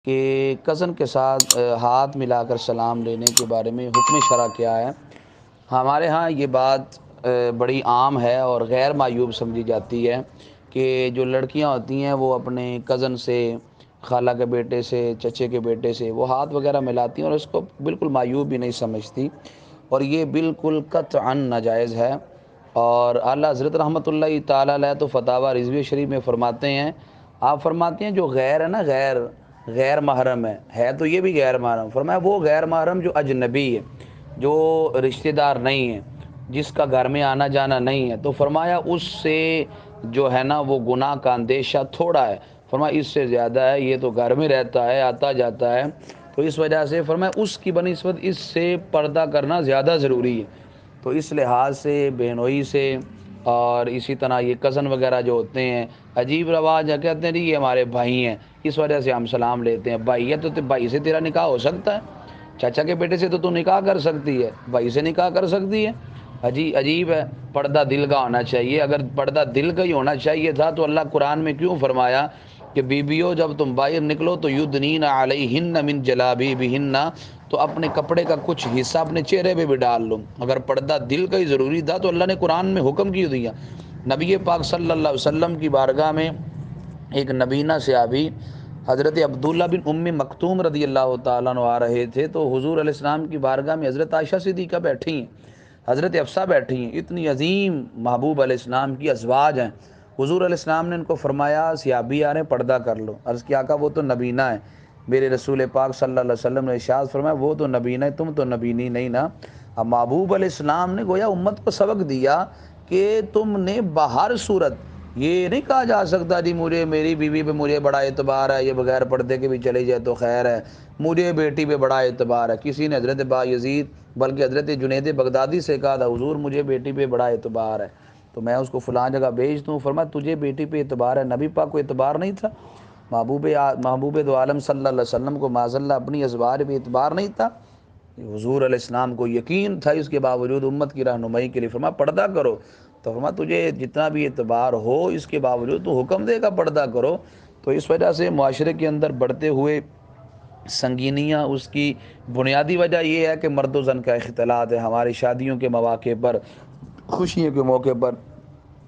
کہ کزن کے ساتھ ہاتھ ملا کر سلام لینے کے بارے میں حکم شرع کیا ہے۔ ہمارے ہاں یہ بات بڑی عام ہے اور غیر معیوب سمجھی جاتی ہے کہ جو لڑکیاں ہوتی ہیں وہ اپنے کزن سے، خالہ کے بیٹے سے، چچے کے بیٹے سے وہ ہاتھ وغیرہ ملاتی ہیں اور اس کو بالکل معیوب بھی نہیں سمجھتی، اور یہ بالکل قطعاً ناجائز ہے۔ اور اعلیٰ حضرت رحمۃ اللہ تعالیٰ علیہ تو فتاوی رضویہ شریف میں فرماتے ہیں، آپ فرماتے ہیں جو غیر ہے نا، غیر محرم ہے تو یہ بھی غیر محرم، فرمایا وہ غیر محرم جو اجنبی ہے، جو رشتہ دار نہیں ہے، جس کا گھر میں آنا جانا نہیں ہے، تو فرمایا اس سے جو ہے نا وہ گناہ کا اندیشہ تھوڑا ہے، فرمایا اس سے زیادہ ہے، یہ تو گھر میں رہتا ہے، آتا جاتا ہے، تو اس وجہ سے فرمایا اس کی بنسبت اس سے پردہ کرنا زیادہ ضروری ہے۔ تو اس لحاظ سے بہنوئی سے اور اسی طرح یہ کزن وغیرہ جو ہوتے ہیں، عجیب رواج ہے، کہتے ہیں جی یہ ہمارے بھائی ہیں اس وجہ سے ہم سلام لیتے ہیں۔ بھائی ہے تو بھائی سے تیرا نکاح ہو سکتا ہے، چاچا کے بیٹے سے تو نکاح کر سکتی ہے، بھائی سے نکاح کر سکتی ہے۔ عجیب ہے، پردہ دل کا ہونا چاہیے۔ اگر پردہ دل کا ہی ہونا چاہیے تھا تو اللہ قرآن میں کیوں فرمایا کہ بیویوں جب تم باہر نکلو تو یدنین علیہن من جلابیبہن، تو اپنے کپڑے کا کچھ حصہ اپنے چہرے پہ بھی ڈال لو۔ اگر پردہ دل کا ہی ضروری تھا تو اللہ نے قرآن میں حکم کیوں دیا؟ نبی پاک صلی اللہ علیہ وسلم کی بارگاہ میں ایک نبینہ صحابی حضرت عبداللہ بن ام مکتوم رضی اللہ تعالیٰ عنہ آ رہے تھے، تو حضور علیہ السلام کی بارگاہ میں حضرت عائشہ صدیقہ بیٹھی ہیں، حضرت حفصہ بیٹھی ہیں، اتنی عظیم محبوب علیہ السلام کی ازواج ہیں۔ حضور علیہ السلام نے ان کو فرمایا صحابی آ رہے ہیں، پردہ کر لو۔ عرض کیا، آقا وہ تو نبینہ ہے۔ میرے رسول پاک صلی اللہ علیہ وسلم نے ارشاد فرمایا وہ تو نبینہ ہے، تم تو نبینی نہیں نا۔ اب محبوب علیہ السلام نے گویا امت کو سبق دیا کہ تم نے بہر صورت یہ نہیں کہا جا سکتا جی مجھے میری بیوی پہ مجھے بڑا اعتبار ہے، یہ بغیر پردے کے بھی چلی جائے تو خیر ہے، مجھے بیٹی پہ بڑا اعتبار ہے۔ کسی نے حضرت بایزید بلکہ حضرت جنید بغدادی سے کہا تھا حضور مجھے بیٹی پہ بڑا اعتبار ہے تو میں اس کو فلاں جگہ بھیج دوں۔ فرمایا تجھے بیٹی پہ اعتبار ہے، نبی پاک کو اعتبار نہیں تھا؟ محبوب دو عالم صلی اللہ علیہ وسلم کو معاذ اللہ اپنی ازواج پہ اعتبار نہیں تھا؟ حضور علیہ السلام کو یقین تھا، اس کے باوجود امت کی رہنمائی کے لیے فرمایا پردہ کرو۔ تو فرمایا تجھے جتنا بھی اعتبار ہو اس کے باوجود تو حکم دے گا پردہ کرو۔ تو اس وجہ سے معاشرے کے اندر بڑھتے ہوئے سنگینیاں، اس کی بنیادی وجہ یہ ہے کہ مرد و زن کا اختلاط ہے۔ ہماری شادیوں کے مواقع پر، خوشیوں کے موقع پر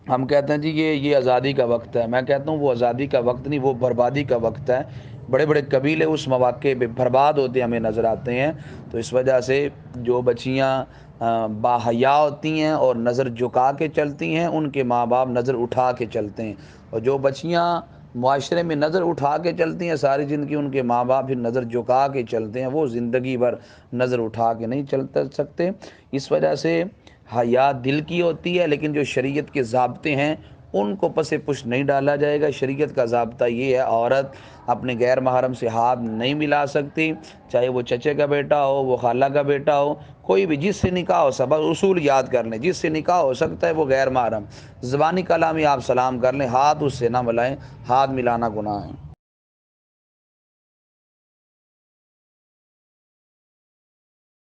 ہم کہتے ہیں جی یہ آزادی کا وقت ہے، میں کہتا ہوں وہ آزادی کا وقت نہیں، وہ بربادی کا وقت ہے۔ بڑے بڑے قبیلے اس مواقع پہ برباد ہوتے ہمیں نظر آتے ہیں۔ تو اس وجہ سے جو بچیاں باحیا ہوتی ہیں اور نظر جھکا کے چلتی ہیں، ان کے ماں باپ نظر اٹھا کے چلتے ہیں، اور جو بچیاں معاشرے میں نظر اٹھا کے چلتی ہیں ساری زندگی، ان کے ماں باپ پھر نظر جھکا کے چلتے ہیں، وہ زندگی بھر نظر اٹھا کے نہیں چل سکتے۔ اس وجہ سے حیا دل کی ہوتی ہے، لیکن جو شریعت کے ضابطے ہیں ان کو پس پش نہیں ڈالا جائے گا۔ شریعت کا ضابطہ یہ ہے عورت اپنے غیر محرم سے ہاتھ نہیں ملا سکتی، چاہے وہ چچے کا بیٹا ہو، وہ خالہ کا بیٹا ہو، کوئی بھی جس سے نکاح ہو سب اصول یاد کر لیں، جس سے نکاح ہو سکتا ہے وہ غیر محرم، زبانی کلامی آپ سلام کر لیں، ہاتھ اس سے نہ ملائیں، ہاتھ ملانا گناہ ہے۔